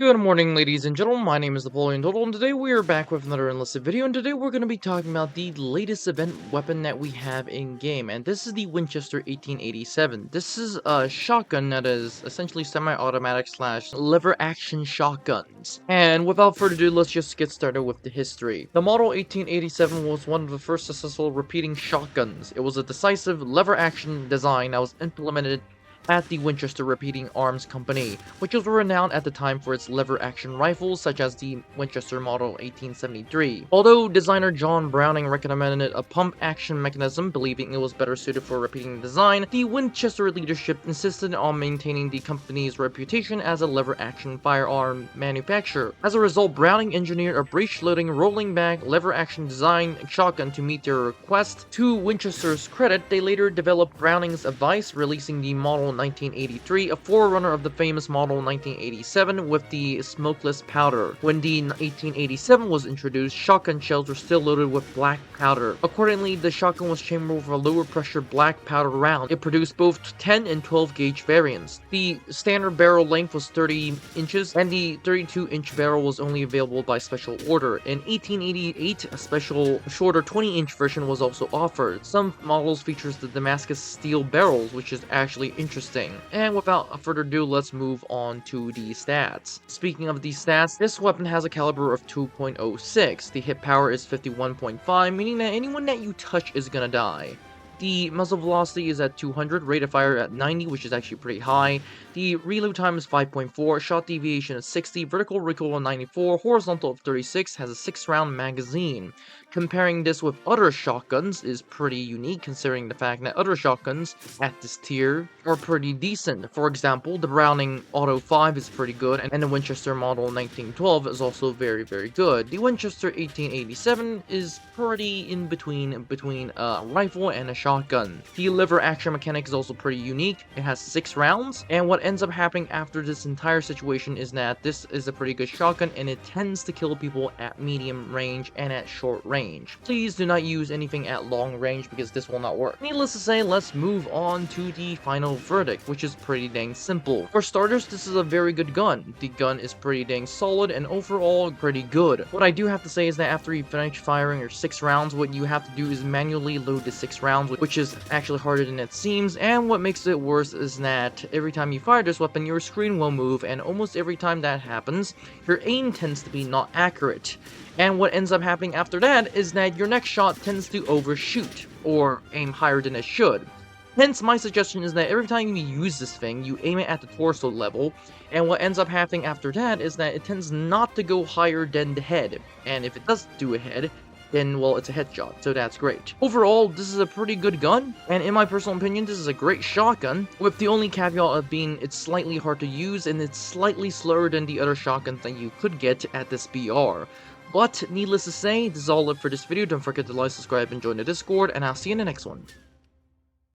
Good morning, ladies and gentlemen. My name is Napoleon, and today we are back with another Enlisted video, and today we're going to be talking about the latest event weapon that we have in-game, and this is the Winchester 1887. This is a shotgun that is essentially semi-automatic / lever-action shotguns. And without further ado, let's just get started with the history. The model 1887 was one of the first successful repeating shotguns. It was a decisive lever-action design that was implemented at the Winchester Repeating Arms Company, which was renowned at the time for its lever-action rifles, such as the Winchester Model 1873. Although designer John Browning recommended a pump-action mechanism, believing it was better suited for repeating design, the Winchester leadership insisted on maintaining the company's reputation as a lever-action firearm manufacturer. As a result, Browning engineered a breech-loading, rolling-back, lever-action design shotgun to meet their request. To Winchester's credit, they later developed Browning's advice, releasing the Model 1983, a forerunner of the famous Model 1987 with the smokeless powder. When the 1887 was introduced, shotgun shells were still loaded with black powder. Accordingly, the shotgun was chambered with a lower pressure black powder round. It produced both 10 and 12 gauge variants. The standard barrel length was 30 inches, and the 32-inch barrel was only available by special order. In 1888, a special shorter 20-inch version was also offered. Some models features the Damascus steel barrels, which is actually interesting. And without further ado, let's move on to the stats. Speaking of these stats, this weapon has a caliber of 2.06. The hit power is 51.5, meaning that anyone that you touch is gonna die. The muzzle velocity is at 200, rate of fire at 90, which is actually pretty high. The reload time is 5.4, shot deviation is 60, vertical recoil of 94, horizontal of 36, has a 6-round magazine. Comparing this with other shotguns is pretty unique, considering the fact that other shotguns at this tier are pretty decent. For example, the Browning Auto 5 is pretty good, and the Winchester Model 1912 is also very, very good. The Winchester 1887 is pretty in between a rifle and a shotgun. The lever action mechanic is also pretty unique. It has 6 rounds, and what ends up happening after this entire situation is that this is a pretty good shotgun, and it tends to kill people at medium range and at short range. Please do not use anything at long range because this will not work. Needless to say, let's move on to the final verdict, which is pretty dang simple. For starters, this is a very good gun. The gun is pretty dang solid and overall pretty good. What I do have to say is that after you finish firing your 6 rounds, what you have to do is manually load the 6 rounds, which is actually harder than it seems, and what makes it worse is that every time you fire this weapon, your screen will move, and almost every time that happens, your aim tends to be not accurate. And what ends up happening after that is that your next shot tends to overshoot, or aim higher than it should. Hence, my suggestion is that every time you use this thing, you aim it at the torso level, and what ends up happening after that is that it tends not to go higher than the head, and if it does do a head, then, well, it's a headshot, so that's great. Overall, this is a pretty good gun, and in my personal opinion, this is a great shotgun, with the only caveat of being it's slightly hard to use, and it's slightly slower than the other shotguns that you could get at this BR. But, needless to say, this is all it for this video. Don't forget to like, subscribe, and join the Discord, and I'll see you in the next one.